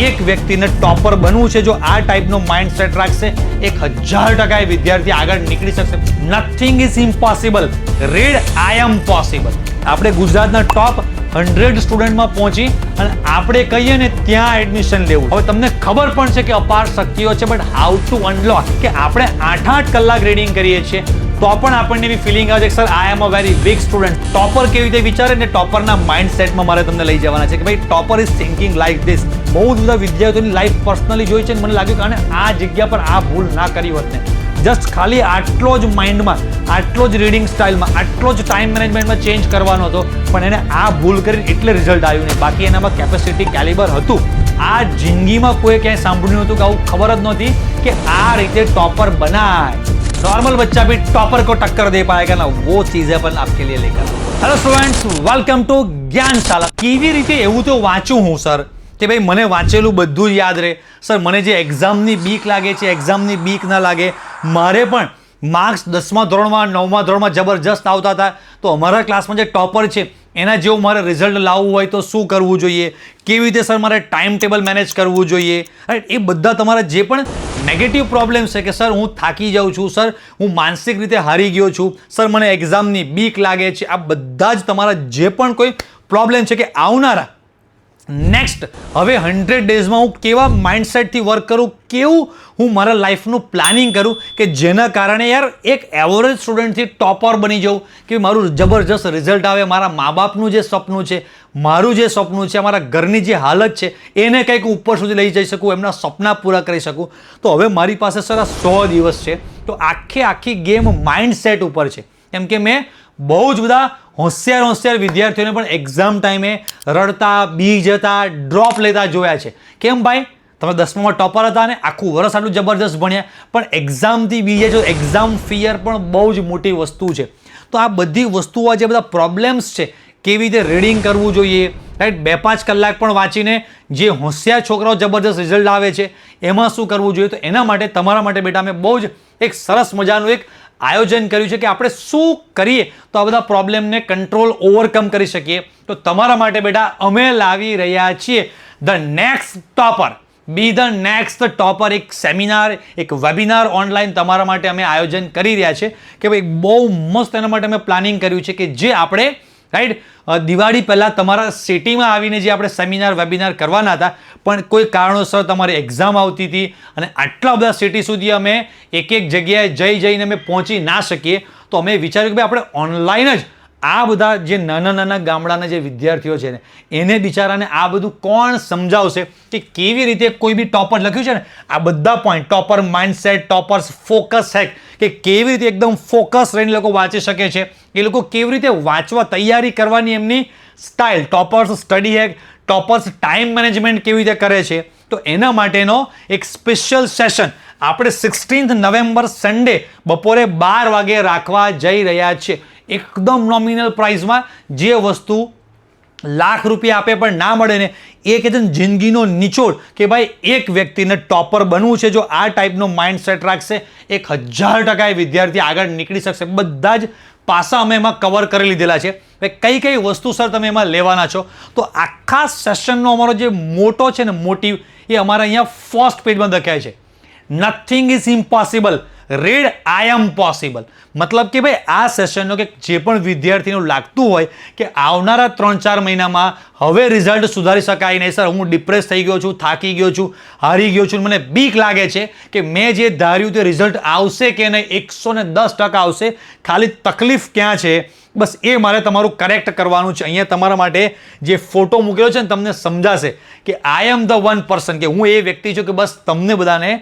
એક વ્યક્તિને ટોપર બનવું છે, જો આ ટાઈપનો માઇન્ડસેટ રાખશે 1000% એ વિદ્યાર્થી આગળ નીકળી શકશે. Nothing is impossible. Read I am possible. આપણે ગુજરાતના ટોપ 100 સ્ટુડન્ટમાં પહોંચી અને આપણે કહીએ ને ત્યાં એડમિશન લેવું. હવે તમને ખબર પણ છે કે અપાર શક્તિઓ છે, બટ હાઉ ટુ અનલોક, કે આપણે 8-8 કલાક રીડિંગ કરીએ છીએ તો પણ આપણને એવી ફિલિંગ આવે છે કે sir I am a very weak student. Topper કેવી રીતે વિચારે ને ટોપરના માઇન્ડસેટમાં મારે તમને લઈ જવાના છે કે ભાઈ topper is thinking like this. બહુ જ બધા વિદ્યાર્થીઓની લાઈફ પર્સનલી જોઈ છે, મને લાગ્યું કે આને આ જગ્યા પર આ ભૂલ ના કરી હોત ને. જસ્ટ ખાલી આટલો જ માઇન્ડમાં, આટલો જ રીડિંગ સ્ટાઇલમાં, આટલો જ ટાઈમ મેનેજમેન્ટમાં ચેન્જ કરવાનો હતો, પણ એને આ ભૂલ કરીને એટલે રિઝલ્ટ આવ્યું નહીં. બાકી એનામાં કેપેસિટી કેલિબર હતું. આ જિંદગીમાં કોઈ ક્યાંય સાંભળ્યું હતું કે આવું ખબર જ નહોતી કે આ રીતે ટોપર બનાય. नॉर्मल बच्चा भी टॉपर को टक्कर दे पाएगा ना, वो चीजें अपन आपके लिए लेकर. Hello students, welcome to Gyanshala. કેવી રીતે એવું તો વાંચું હું સર કે ભાઈ મને વાંચેલું બધું જ યાદ રહે. સર મને જે એક્ઝામની બીક લાગે છે, એક્ઝામની બીક ના લાગે. મારે પણ માર્ક્સ 10મા ધોરણમાં 9મા ધોરણમાં જબરજસ્ત આવતા હતા, તો અમારા ક્લાસમાં જે ટોપર છે એના જેવું મારે રિઝલ્ટ લાવવું હોય તો શું કરવું જોઈએ, કેવી રીતે સર મારે ટાઈમ ટેબલ મેનેજ કરવું જોઈએ, રાઈટ. એ બધા તમારા જે પણ નેગેટિવ પ્રોબ્લેમ્સ છે કે સર હું થાકી જાઉં છું, સર હું માનસિક રીતે હારી ગયો છું, સર મને એક્ઝામની બીક લાગે છે, આ બધા જ તમારા જે પણ કોઈ પ્રોબ્લેમ છે કે આવનારા નેક્સ્ટ હવે 100 ડેઝમાં હું કેવા માઇન્ડસેટથી વર્ક કરું, કેવું હું મારા લાઈફનું પ્લાનિંગ કરું કે જેના કારણે યાર એક એવરેજ સ્ટુડન્ટથી ટોપર બની જાઉં, કે મારું જબરજસ્ત રિઝલ્ટ આવે, મારા મા બાપનું જે સપનું છે, મારું જે સપનું છે, મારા ઘરની જે હાલત છે એને કંઈક ઉપર સુધી લઈ જઈ શકું, એમના સપના પૂરા કરી શકું. તો હવે મારી પાસે સર આ 100 દિવસ છે, તો આખી ગેમ માઇન્ડસેટ ઉપર છે. કેમ કે મેં બહુ જ બધા હોશિયાર વિદ્યાર્થીઓને પણ એક્ઝામ ટાઈમે રડતા, બી જતા, ડ્રોપ લેતા જોયા છે. કેમ ભાઈ, તમે 10મામાં ટોપર હતા ને આખું વર્ષ આટલું જબરજસ્ત ભણ્યા, પણ એક્ઝામથી બીજે જો એક્ઝામ ફિયર પણ બહુ જ મોટી વસ્તુ છે. તો આ બધી વસ્તુઓ, જે બધા પ્રોબ્લેમ્સ છે, કેવી રીતે રીડિંગ કરવું જોઈએ, રાઈટ, 2-5 કલાક પણ વાંચીને જે હોશિયાર છોકરાઓ જબરજસ્ત રિઝલ્ટ આવે છે એમાં શું કરવું જોઈએ. તો એના માટે તમારા માટે બેટા મેં બહુ જ એક સરસ મજાનું એક આયોજન કર્યું છે કે આપણે શું કરીએ તો આ બધા પ્રોબ્લેમને કંટ્રોલ ઓવરકમ કરી શકીએ. તો તમારા માટે બેટા અમે લાવી રહ્યા છીએ the next topper, B the next topper. એક સેમિનાર, એક વેબિનાર ઓનલાઈન તમારા માટે અમે આયોજન કરી રહ્યા છે કે ભાઈ બહુ મસ્ત એના માટે અમે પ્લાનિંગ કર્યું છે કે જે આપણે રાઈટ દિવાળી પહેલાં તમારા સિટીમાં આવીને જે આપણે સેમિનાર વેબિનાર કરવાના હતા, પણ કોઈ કારણોસર તમારી એક્ઝામ આવતી હતી અને આટલા બધા સિટી સુધી અમે એક જગ્યાએ જઈને અમે પહોંચી ના શકીએ, તો અમે વિચાર્યું કે ભાઈ આપણે ઓનલાઈન જ આ બધા જે નાના ગામડાના જે વિદ્યાર્થીઓ છે ને એને બિચારાને આ બધું કોણ સમજાવશે કે કેવી રીતે કોઈ બી ટોપર લખ્યું છે ને આ બધા point, topper mindset, toppers focus hack, કે કેવી રીતે એકદમ ફોકસ રહીને લોકો વાંચી શકે છે, એ લોકો કેવી રીતે વાંચવા તૈયારી કરવાની એમની style, toppers study hack, toppers time management કેવી રીતે કરે છે. તો એના માટેનો એક સ્પેશિયલ સેશન આપણે 16 નવેમ્બર સન્ડે બપોરે 12 વાગે રાખવા જઈ રહ્યા છીએ. એકદમ નોમિનલ પ્રાઇસમાં, જે વસ્તુ લાખ રૂપિયા આપે પણ ના મળે ને એ કે જિંદગીનો નિચોડ, કે ભાઈ એક વ્યક્તિને ટોપર બનવું છે, જો આ ટાઈપનો માઇન્ડસેટ રાખશે 1000% એ વિદ્યાર્થી આગળ નીકળી શકશે. બધા જ પાસા અમે એમાં કવર કરી લીધેલા છે. કઈ વસ્તુ સર તમે એમાં લેવાના છો, તો આખા સેશનનો અમારો જે મોટો છે ને મોટિવ, એ અમારા અહીંયા ફર્સ્ટ પેજમાં દેખાય છે. Nothing is impossible, read I am possible. મતલબ કે ભાઈ આ સેશનનો કે જે પણ વિદ્યાર્થીનું લાગતું હોય કે આવનારા 3-4 મહિનામાં હવે રિઝલ્ટ સુધારી શકાય નહીં, સર હું ડિપ્રેસ થઈ ગયો છું, થાકી ગયો છું, હારી ગયો છું, મને બીક લાગે છે કે મેં જે ધાર્યું તે રિઝલ્ટ આવશે કે નહીં, 110% આવશે, ખાલી તકલીફ ક્યાં છે, બસ એ મારે તમારું કરેક્ટ કરવાનું છે. અહીંયા તમારા માટે જે ફોટો મૂકેલો છે ને તમને સમજાશે કે આઈ એમ ધ વન પર્સન, કે હું એ વ્યક્તિ છું કે બસ તમને બધાને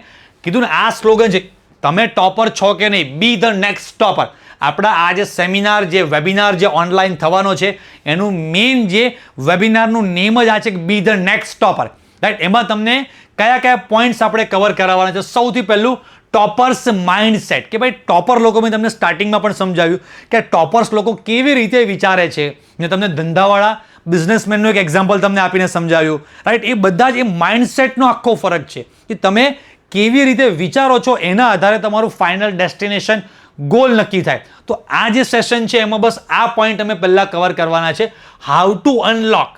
કીધું ને આ સ્લોગન છે, તમે ટોપર છો કે નહીં, બી ધ નેક્સ્ટ ટોપર. આપણા આ જે સેમિનાર, જે વેબિનાર જે ઓનલાઈન થવાનો છે એનું મેઇન જે વેબિનારનું નેમ જ આ છે કે બી ધ નેક્સ્ટ ટોપર, રાઈટ. એમાં તમને કયા પોઈન્ટ્સ આપણે કવર કરાવવાના છે. સૌથી પહેલું ટોપર્સ માઇન્ડસેટ, કે ભાઈ ટોપર લોકો, મેં તમને સ્ટાર્ટિંગમાં પણ સમજાવ્યું કે ટોપર્સ લોકો કેવી રીતે વિચારે છે, મેં તમને ધંધાવાળા બિઝનેસમેનનું એક એક્ઝામ્પલ તમને આપીને સમજાવ્યું, રાઈટ. એ બધા જ એ માઇન્ડસેટનો આખો ફરક છે કે તમે કેવી રીતે વિચારો છો એના આધારે તમારું ફાઇનલ ડેસ્ટિનેશન ગોલ નક્કી થાય. તો આ જે સેશન છે એમાં બસ આ પોઈન્ટ અમે પહેલાં કવર કરવાના છે. How two unlock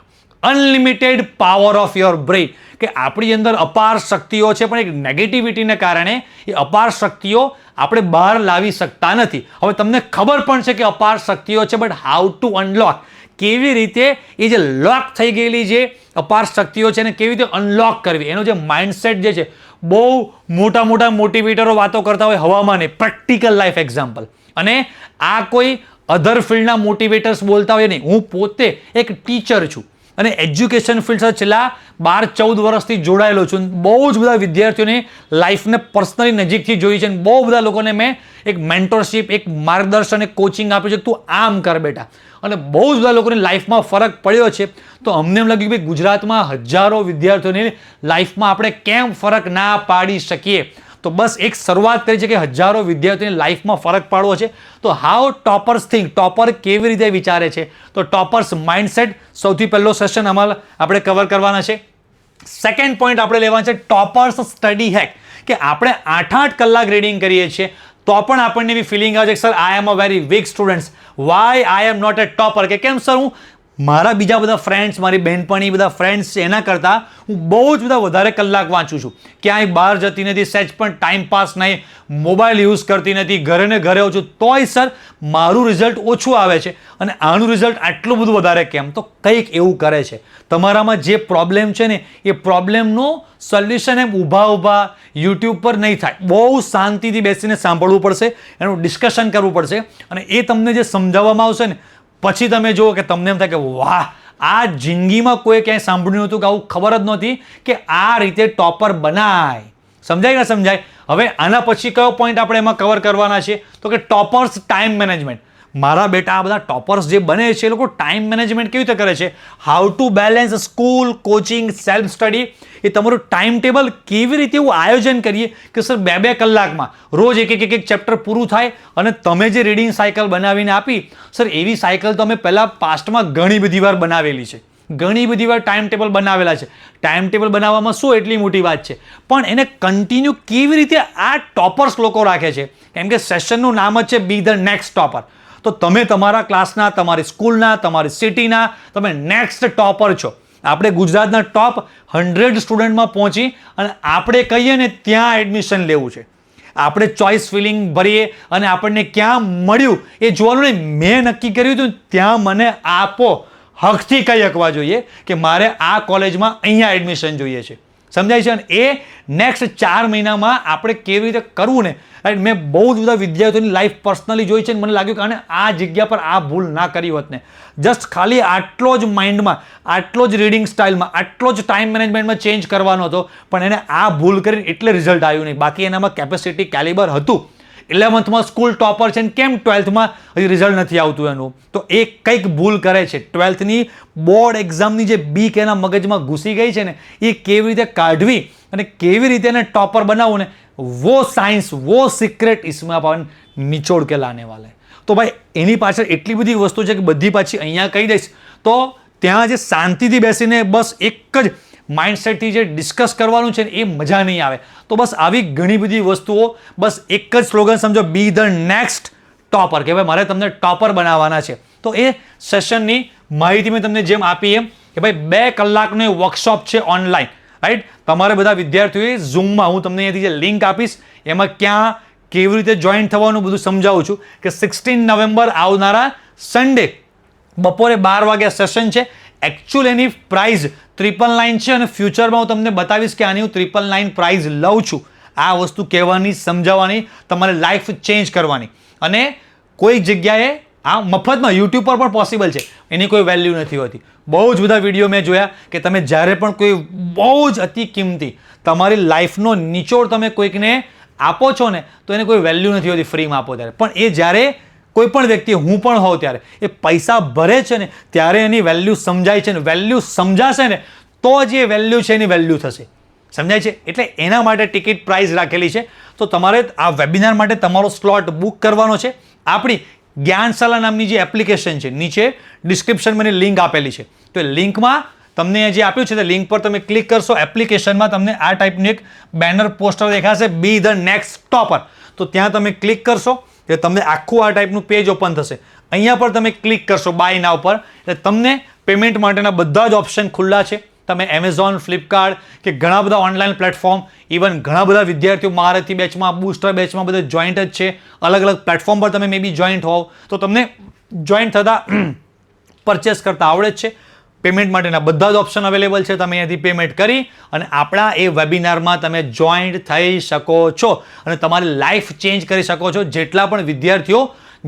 unlimited power of your brain, કે આપણી અંદર અપાર શક્તિઓ છે, પણ એક નેગેટિવિટીને કારણે એ અપાર શક્તિઓ આપણે બહાર લાવી શકતા નથી. હવે તમને ખબર પણ છે કે અપાર શક્તિઓ છે, બટ હાઉ ટુ અનલોક, કેવી રીતે એ જે લોક થઈ ગયેલી જે અપાર શક્તિઓ છે એને કેવી રીતે અનલોક કરવી, એનો જે માઇન્ડસેટ જે છે, બહુ મોટા મોટા મોટિવેટરો વાતો કરતા હોય હવામાં નહીં, પ્રેક્ટિકલ લાઈફ એક્ઝામ્પલ. અને આ કોઈ અધર ફિલ્ડના મોટિવેટર્સ બોલતા હોય નહીં, હું પોતે એક ટીચર છું અને એજ્યુકેશન ફિલ્ડ સાથે છેલ્લા 12-14 વર્ષથી જોડાયેલો છું. બહુ જ બધા વિદ્યાર્થીઓની લાઈફને પર્સનલી નજીકથી જોઈ છે અને બહુ બધા લોકોને મેં એક મેન્ટરશિપ, એક માર્ગદર્શન, એક કોચિંગ આપ્યું છે, તું આમ કર બેટા. અને બહુ જ બધા લોકોની લાઈફમાં ફરક પડ્યો છે. તો અમને એમ લાગ્યું કે ગુજરાતમાં હજારો વિદ્યાર્થીઓની લાઈફમાં આપણે કેમ ફરક ના પાડી શકીએ. તો બસ એક શરૂઆત કરી છે કે હજારો વિદ્યાર્થીઓની લાઈફમાં ફરક પાડવો છે. તો હાઉ ટોપર્સ થિંક, ટોપર કેવી રીતે વિચારે છે. તો ટોપર્સ માઇન્ડસેટ સૌથી પહેલો સેશન આપણે કવર કરવાના છે. સેકન્ડ પોઈન્ટ આપણે લેવાના છે ટોપર્સ સ્ટડી હેક, કે આપણે 8-8 કલાક રીડિંગ કરીએ છીએ તો પણ આપણને એવી ફિલિંગ આવે છે કે sir I am a very weak student, why I am not a topper, કે કેમ સર હું મારા બીજા બધા ફ્રેન્ડ્સ, મારી બહેનપણી બધા ફ્રેન્ડ્સ છે એના કરતાં હું બહુ જ બધા વધારે કલાક વાંચું છું, ક્યાંય બહાર જતી નથી, સહેજ પણ ટાઈમ પાસ નહીં, મોબાઈલ યુઝ કરતી નથી, ઘરે ને ઘરે હોઉં છું, તોય સર મારું રિઝલ્ટ ઓછું આવે છે અને આનું રિઝલ્ટ આટલું બધું વધારે કેમ? તો કંઈક એવું કરે છે. તમારામાં જે પ્રોબ્લેમ છે ને એ પ્રોબ્લેમનું સોલ્યુશન એમ ઊભા યુટ્યુબ પર નહીં થાય, બહુ શાંતિથી બેસીને સાંભળવું પડશે, એનું ડિસ્કશન કરવું પડશે અને એ તમને જે સમજાવવામાં આવશે ને પછી તમે જુઓ કે તમને એમ થાય કે વાહ, આ જિંદગીમાં કોઈ ક્યાંય સાંભળ્યું નહોતું, કે આવું ખબર જ નહોતી કે આ રીતે ટોપર બનાય. સમજાય કે સમજાય? હવે આના પછી કયો પોઈન્ટ આપણે એમાં કવર કરવાના છે તો કે ટોપર્સ ટાઈમ મેનેજમેન્ટ. મારા બેટા આ બધા ટોપર્સ જે બને છે એ લોકો ટાઈમ મેનેજમેન્ટ કેવી રીતે કરે છે, how to balance school, coaching, self study, એ તમારું ટાઈમ ટેબલ કેવી રીતે એવું આયોજન કરીએ કે સર 2-2 કલાકમાં રોજ એક ચેપ્ટર પૂરું થાય. અને તમે જે રીડિંગ સાયકલ બનાવીને આપી સર, એવી સાયકલ તો અમે પહેલાં પાસ્ટમાં ઘણી બધી વાર બનાવેલી છે, ઘણી બધી વાર ટાઈમ ટેબલ બનાવેલા છે. ટાઈમ ટેબલ બનાવવામાં શું એટલી મોટી વાત છે, પણ એને કન્ટિન્યુ કેવી રીતે આ ટોપર્સ લોકો રાખે છે, કેમ કે સેશનનું નામ જ છે બી ધ નેક્સ્ટ ટોપર. તો તમે તમારા ક્લાસના, તમારી સ્કૂલના, તમારી સિટીના તમે નેક્સ્ટ ટોપર છો. આપણે ગુજરાતના ટોપ 100 સ્ટુડન્ટમાં પહોંચી અને આપણે કહીએ ને ત્યાં એડમિશન લેવું છે. આપણે ચોઇસ ફિલિંગ ભરીએ અને આપણને ક્યાં મળ્યું એ જોવાનું નહીં, મેં નક્કી કર્યું હતું ત્યાં મને આપો, હકથી કહી શકવા જોઈએ કે મારે આ કોલેજમાં અહીંયા એડમિશન જોઈએ છે. સમજાય છે? અને એ નેક્સ્ટ 4 મહિનામાં આપણે કેવી રીતે કરવું ને, રાઈટ. મેં બહુ જ બધા વિદ્યાર્થીઓની લાઈફ પર્સનલી જોઈ છે અને મને લાગ્યું કે આને આ જગ્યા પર આ ભૂલ ના કરી હોત ને, જસ્ટ ખાલી આટલો જ માઇન્ડમાં, આટલો જ રીડિંગ સ્ટાઇલમાં, આટલો જ ટાઈમ મેનેજમેન્ટમાં ચેન્જ કરવાનો હતો, પણ એને આ ભૂલ કરીને એટલે રિઝલ્ટ આવ્યું નહીં. બાકી એનામાં કેપેસિટી, કેલિબર હતું. 11th સ્કૂલ ટોપર છે ને કેમ 12thમાં હજી રિઝલ્ટ નથી આવતું એનું? તો એ કંઈક ભૂલ કરે છે. 12thની બોર્ડ એક્ઝામની જે બીક એના મગજમાં ઘૂસી ગઈ છે ને, એ કેવી રીતે કાઢવી અને કેવી રીતે એને ટોપર બનાવવું ને, વો સાયન્સ, વો સિક્રેટ इसमें अपन નિચોડ કે લાને વાલે. તો ભાઈ એની પાછળ એટલી બધી વસ્તુ છે કે બધી પાછી અહીંયા કહી દઈશ. તો ત્યાં જે શાંતિથી બેસીને બસ એક જ માઇન્ડસેટથી જે ડિસ્કસ કરવાનું છે ને એ મજા નહીં આવે. તો બસ આવી ઘણી બધી વસ્તુઓ, બસ એક જ સ્લોગન સમજો, બી ધ નેક્સ્ટ ટોપર, કે ભાઈ મારે તમને ટોપર બનાવવાના છે. તો એ સેશનની માહિતી મેં તમને જેમ આપી એમ કે ભાઈ 2 કલાકનો વર્કશોપ છે ઓનલાઈન, રાઈટ. તમારે બધા વિદ્યાર્થીઓએ ઝૂમમાં, હું તમને અહીંયાથી જે લિંક આપીશ એમાં ક્યાં કેવી રીતે જોઈન થવાનું બધું સમજાવું છું, કે 16 નવેમ્બર આવનારા સન્ડે બપોરે 12 વાગ્યા સેશન છે. એકચ્યુઅલ એની પ્રાઇઝ 999 છે અને ફ્યુચરમાં હું તમને બતાવીશ કે આની હું 999 પ્રાઇઝ લઉં છું. આ વસ્તુ કહેવાની, સમજાવવાની, તમારે લાઈફ ચેન્જ કરવાની. અને કોઈ જગ્યાએ આ મફતમાં યુટ્યુબ પર પણ પોસિબલ છે, એની કોઈ વેલ્યુ નથી હોતી. બહુ જ બધા વિડીયો મેં જોયા કે તમે જ્યારે પણ કોઈ બહુ જ અતિ કિંમતી તમારી લાઈફનો નિચોડ તમે કોઈકને આપો છો ને તો એને કોઈ વેલ્યુ નથી હોતી ફ્રીમાં આપો ત્યારે. પણ એ જ્યારે કોઈ પણ વ્યક્તિ, હું પણ હોઉં ત્યારે, એ પૈસા ભરે છે ને ત્યારે એની વેલ્યુ સમજાય છે ને, વેલ્યુ સમજાશે ને તો જ એ વેલ્યુ છે એની વેલ્યુ થશે. સમજાય છે? એટલે એના માટે ટિકિટ પ્રાઇસ રાખેલી છે. તો તમારે આ વેબિનાર માટે તમારો સ્લોટ બુક કરવાનો છે. આપણી જ્ઞાનશાલા નામની જે એપ્લિકેશન છે, નીચે ડિસ્ક્રિપ્શનમાં એની લિંક આપેલી છે. તો એ લિંકમાં તમને જે આપ્યું છે તે લિંક પર તમે ક્લિક કરશો, એપ્લિકેશનમાં તમને આ ટાઈપનું એક બેનર પોસ્ટર દેખાશે, બી ધ નેક્સ્ટ ટોપર. તો ત્યાં તમે ક્લિક કરશો એટલે તમને આખું આ ટાઈપનું પેજ ઓપન થશે. અહીંયા પર તમે ક્લિક કરશો બાય નાવ પર એટલે તમને પેમેન્ટ માટેના બધા જ ઓપ્શન ખુલ્લા છે. તમે એમેઝોન, ફ્લિપકાર્ટ કે ઘણા બધા ઓનલાઈન પ્લેટફોર્મ, ઇવન ઘણા બધા વિદ્યાર્થીઓ મહારથી બેચમાં, બૂસ્ટર બેચમાં બધા જોઈન્ટ જ છે. અલગ અલગ પ્લેટફોર્મ પર તમે મે બી જોઈન્ટ હોવ તો તમને જોઈન્ટ થતાં પરચેસ કરતા આવડે જ છે. પેમેન્ટ માટેના બધા જ ઓપ્શન અવેલેબલ છે. તમે અહીંયાથી પેમેન્ટ કરી અને આપણા એ વેબિનારમાં તમે જોઈન્ટ થઈ શકો છો અને તમારી લાઈફ ચેન્જ કરી શકો છો. જેટલા પણ વિદ્યાર્થીઓ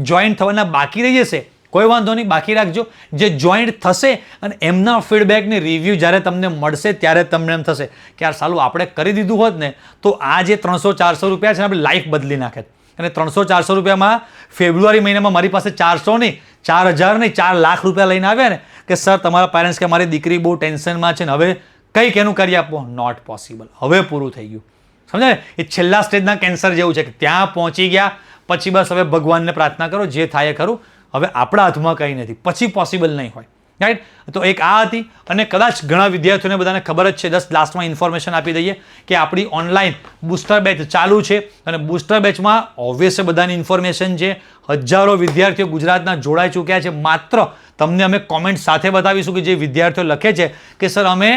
જોઈન્ટ થવાના બાકી રહી જશે કોઈ વાંધો નહીં, બાકી રાખજો. જે જોઈન્ટ થશે અને એમના ફીડબેકની રિવ્યૂ જ્યારે તમને મળશે ત્યારે તમને એમ થશે કે યાર સાલું આપણે કરી દીધું હોત ને તો આ જે 300-400 રૂપિયા છે આપણે લાઈફ બદલી નાખે. અને 300-400 રૂપિયામાં ફેબ્રુઆરી મહિનામાં મારી પાસે 400 નહીં, 4000 નહીં, 4 લાખ રૂપિયા લઈને આવ્યા ને કે સર તમારા પેરેન્ટ્સ કે મારી દીકરી બહુ ટેન્શનમાં છે ને હવે કંઈક એનું કરી આપો. Not possible. હવે પૂરું થઈ ગયું. સમજાય ને? એ છેલ્લા સ્ટેજના કેન્સર જેવું છે કે ત્યાં પહોંચી ગયા પછી બસ હવે ભગવાનને પ્રાર્થના કરો જે થાય ખરું. હવે આપણા હાથમાં કંઈ નથી, પછી પોસિબલ નહીં હોય. રાઈટ? તો એક આ હતી. અને કદાચ ઘણા વિદ્યાર્થીઓને બધાને ખબર જ છે, જસ્ટ લાસ્ટમાં ઇન્ફોર્મેશન આપી દઈએ કે આપણી ઓનલાઈન બૂસ્ટર બેચ ચાલુ છે અને બૂસ્ટર બેચમાં ઓબ્વિયસલી બધાની ઇન્ફોર્મેશન છે. હજારો વિદ્યાર્થીઓ ગુજરાતના જોડાઈ ચૂક્યા છે. માત્ર તમને અમે કોમેન્ટ સાથે બતાવીશું કે જે વિદ્યાર્થીઓ લખે છે કે સર અમે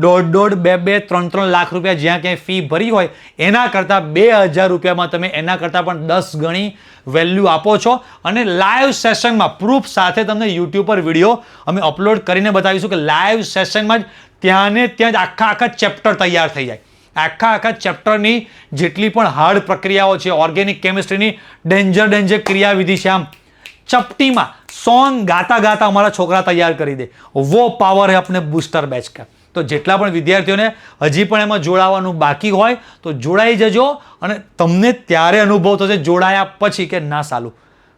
1.5, 2, 3 લાખ રૂપિયા જ્યાં ક્યાંય ફી ભરી હોય એના કરતાં 2000 રૂપિયામાં તમે એના કરતાં પણ 10 ગણી વેલ્યુ આપો છો. અને લાઈવ સેશનમાં પ્રૂફ સાથે તમને યુટ્યુબ પર વિડીયો અમે અપલોડ કરીને બતાવીશું કે લાઈવ સેશનમાં જ ત્યાં જ આખા ચેપ્ટર તૈયાર થઈ જાય. આખા ચેપ્ટરની જેટલી પણ હાર્ડ પ્રક્રિયાઓ છે, ઓર્ગેનિક કેમિસ્ટ્રીની ડેન્જર ક્રિયાવિધિ છે, આમ ચપટીમાં સોંગ ગાતા અમારા છોકરા તૈયાર કરી દે. વો પાવર હે अपने બૂસ્ટર બેચ का. તો જેટલા પણ વિદ્યાર્થીઓને હજી પણ એમાં જોડાવાનું બાકી હોય તો જોડાઈ જજો અને તમને ત્યારે અનુભવ થશે જોડાયા પછી કે ના સાલું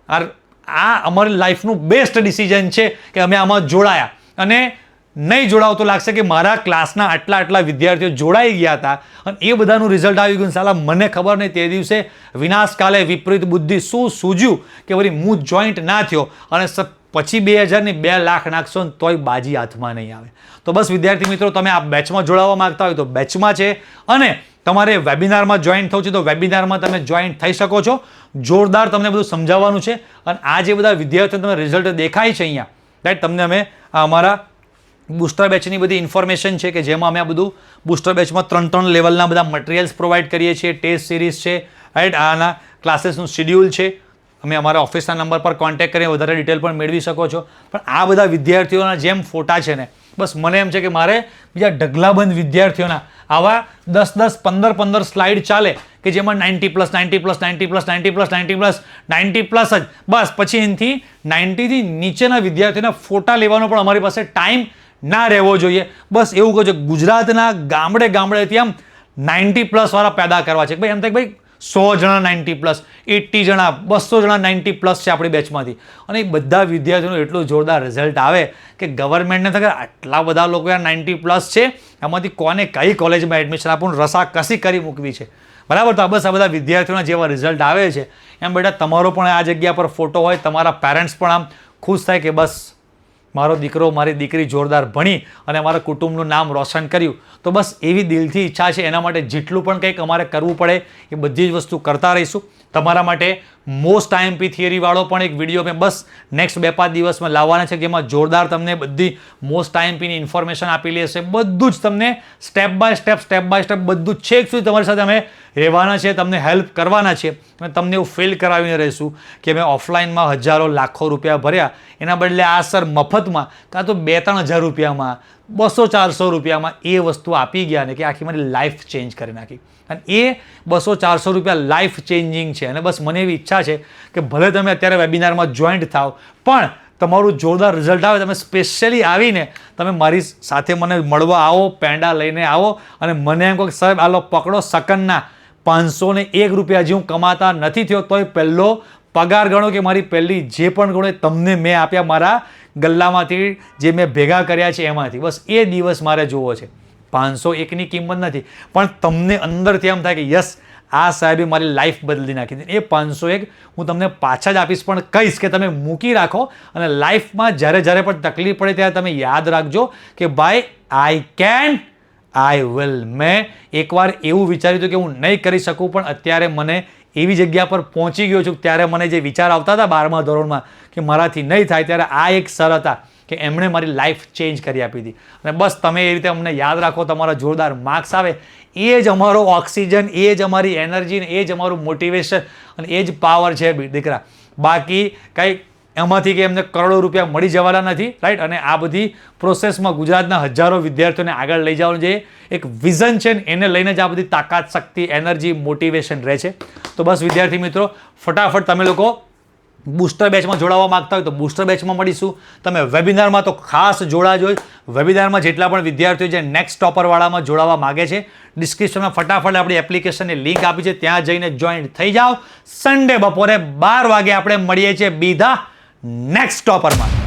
આ અમારી લાઈફનું બેસ્ટ ડિસિઝન છે કે અમે આમાં જોડાયા. અને નહીં જોડાવ તો લાગશે કે મારા ક્લાસના આટલા વિદ્યાર્થીઓ જોડાઈ ગયા હતા અને એ બધાનું રિઝલ્ટ આવી ગયું. સાલા મને ખબર નહીં તે દિવસે વિનાશકાલે વિપરીત બુદ્ધિ શું સૂજ્યું કે વળી હું જોઈન્ટ ના થયો અને પછી 2000 ની 2 લાખ નાખશો ને તોય બાજી હાથમાં નહીં આવે. તો બસ વિદ્યાર્થી મિત્રો, તમે આ બેચમાં જોડાવા માંગતા હોય તો બેચમાં છે અને તમારે વેબિનારમાં જોઈન્ટ થવું છે તો વેબિનારમાં તમે જોઈન્ટ થઈ શકો છો. જોરદાર તમને બધું સમજાવવાનું છે અને આ જે બધા વિદ્યાર્થીઓ તમને રિઝલ્ટ દેખાય છે અહીંયા, રાઈટ, તમને અમે અમારા બૂસ્ટર બેચની બધી ઇન્ફોર્મેશન છે કે જેમાં અમે આ બધું બૂસ્ટર બેચમાં 3 લેવલના બધા મટીરિયલ્સ પ્રોવાઈડ કરીએ છીએ. ટેસ્ટ સિરીઝ છે, રાઈટ, આના ક્લાસીસનું શિડ્યુલ છે. અમે અમારા ઓફિસના નંબર પર કોન્ટેક્ટ કરીને વધારે ડિટેલ પણ મેળવી શકો છો. પણ આ બધા વિદ્યાર્થીઓના જેમ ફોટા છે ને, બસ મને એમ છે કે મારે બીજા ઢગલાબંધ વિદ્યાર્થીઓના આવા 10, 15 સ્લાઇડ ચાલે કે જેમાં 90+, 90+, 90+, 90+, 90+, 90+ જ બસ. પછી એનાથી 90 થી નીચેના વિદ્યાર્થીઓના ફોટા લેવાનો પણ અમારી પાસે ટાઈમ ના રહેવો જોઈએ. બસ એવું કહો છો ગુજરાતના ગામડેથી આમ 90+ વાળા પેદા કરવા છે. ભાઈ એમ થાય ભાઈ 100 જણા 90+, 80 જણા, 200 જણા 90+ છે આપણી બેચમાંથી. અને એ બધા વિદ્યાર્થીઓનું એટલું જોરદાર રિઝલ્ટ આવે કે ગવર્મેન્ટને થાય આટલા બધા લોકો યાર 90+ છે, એમાંથી કોને કઈ કોલેજમાં એડમિશન આપવું, રસાકસી કરી મૂકવી છે. બરાબર? તો બસ આ બધા વિદ્યાર્થીઓના જેવા રિઝલ્ટ આવે છે એમ બેટા તમારો પણ આ જગ્યા પર ફોટો હોય, તમારા પેરેન્ટ્સ પણ આમ ખુશ થાય કે બસ મારો દીકરો મારી દીકરી જોરદાર ભણી અને અમારા કુટુંબનું નામ રોશન કર્યું. તો બસ એવી દિલથી ઈચ્છા છે. એના માટે જેટલું પણ કંઈક અમારે કરવું પડે એ બધી જ વસ્તુ કરતા રહીશું. તમારા માટે મોસ્ટ આઈએમપી થિયરીવાળો પણ એક વિડીયો મેં બસ નેક્સ્ટ 2-5 દિવસમાં લાવવાના છે જેમાં જોરદાર તમને બધી મોસ્ટ આઈએમપીની ઇન્ફોર્મેશન આપેલી હશે. બધું જ તમને સ્ટેપ બાય સ્ટેપ બધું છેક સુધી તમારી સાથે અમે રહેવાના છે, તમને હેલ્પ કરવાના છે અને તમને એવું ફીલ કરાવીને રહીશું કે મેં ઓફલાઈનમાં હજારો લાખો રૂપિયા ભર્યા એના બદલે આ સર મફતમાં કાં તો 2-3 હજાર રૂપિયામાં, 200-400 રૂપિયામાં એ વસ્તુ આપી ગયા ને કે આખી મારી લાઈફ ચેન્જ કરી નાખી. અને એ 200-400 રૂપિયા લાઈફ ચેન્જિંગ છે. અને બસ મને એવી ઈચ્છા છે કે ભલે તમે અત્યારે વેબિનારમાં જોઈન્ટ થાવ પણ તમારું જોરદાર રિઝલ્ટ આવે, તમે સ્પેશિયલી આવીને તમે મારી સાથે મને મળવા આવો, પેંડા લઈને આવો અને મને એમ કહો કે સાહેબ આલો પકડો સકનના 501 રૂપિયા હજી હું કમાતા નથી થયો તોય પહેલો પગાર ગણો કે મારી પહેલી જે પણ ગણો તમને મેં આપ્યા મારા ગલ્લામાંથી જે મેં ભેગા કર્યા છે એમાંથી. બસ એ દિવસ મારે જોવો છે. 501ની કિંમત નથી પણ તમને અંદરથી એમ થાય કે યસ આ સાહેબે મારી લાઈફ બદલી નાખી. એ 501 હું તમને પાછા જ આપીશ પણ કહીશ કે તમે મૂકી રાખો અને લાઈફમાં જ્યારે પણ તકલીફ પડે ત્યારે તમે યાદ રાખજો કે ભાઈ આઈ કેન, આઈ વિલ. મેં એકવાર એવું વિચાર્યું હતું કે હું નહીં કરી શકું પણ અત્યારે મને એવી જગ્યા પર પહોંચી ગયો છું ત્યારે મને જે વિચાર આવતા હતા 12મા ધોરણમાં કે મારાથી નહીં થાય ત્યારે આ એક સર હતા કે એમણે મારી લાઈફ ચેન્જ કરી આપી હતી. અને બસ તમે એ રીતે અમને યાદ રાખો, તમારા જોરદાર માર્ક્સ આવે, એ જ અમારો ઓક્સિજન, એ જ અમારી એનર્જી, એ જ અમારું મોટિવેશન અને એ જ પાવર છે દીકરા. બાકી કંઈ એમાંથી કે એમને કરોડો રૂપિયા મળી જવાના નથી, રાઈટ. અને આ બધી પ્રોસેસમાં ગુજરાતના હજારો વિદ્યાર્થીઓને આગળ લઈ જવાનું જે એક વિઝન છે ને એને લઈને જ આ બધી તાકાત, શક્તિ, એનર્જી, મોટિવેશન રહે છે. તો બસ વિદ્યાર્થી મિત્રો, ફટાફટ તમે લોકો બૂસ્ટર બેચમાં જોડાવા માંગતા હોય તો બૂસ્ટર બેચમાં મળીશું. તમે વેબિનારમાં તો ખાસ જોડાજો. વેબિનારમાં જેટલા પણ વિદ્યાર્થીઓ જે નેક્સ્ટ ટોપરવાળામાં જોડાવા માગે છે, ડિસ્ક્રિપ્શનમાં ફટાફટ આપણી એપ્લિકેશનની લિંક આપી છે, ત્યાં જઈને જોઈન થઈ જાઓ. સન્ડે બપોરે 12 વાગે આપણે મળીએ છીએ બીધા નેક્સ્ટ ટોપરમાં.